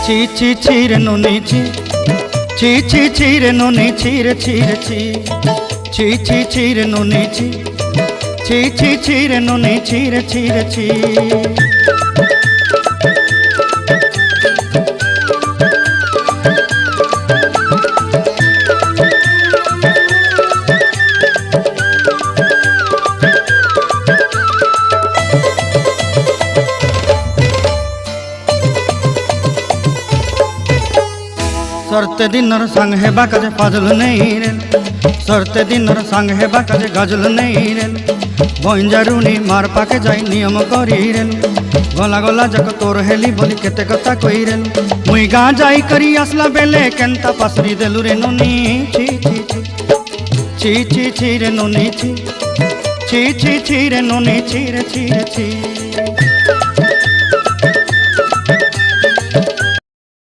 ছি ছি ছি রে নুনি ছি, ছি ছি ছি রে নুনি ছি রে ছি রে ছি, ছি ছি ছি রে নুনি ছি, ছি ছি ছি রে নুনি ছি রে ছি রে ছি। सरते दिनर संग हेबा काजे फाजल नहीं रेल, सरते दिनर संग हेबा काजे गाजल नहीं रेल, बंजारुनी मार पाके जाई नियम करी रेल, गला गला जक तोर हेली बोली केते कथा कई रेल, मुई गा जाई करी आसला बेले केंता पासरी देलु रे नुनी ची ची ची ची ची ची रे नुनी ची, ची ची ची रे नुनी ची रे ची रे ची।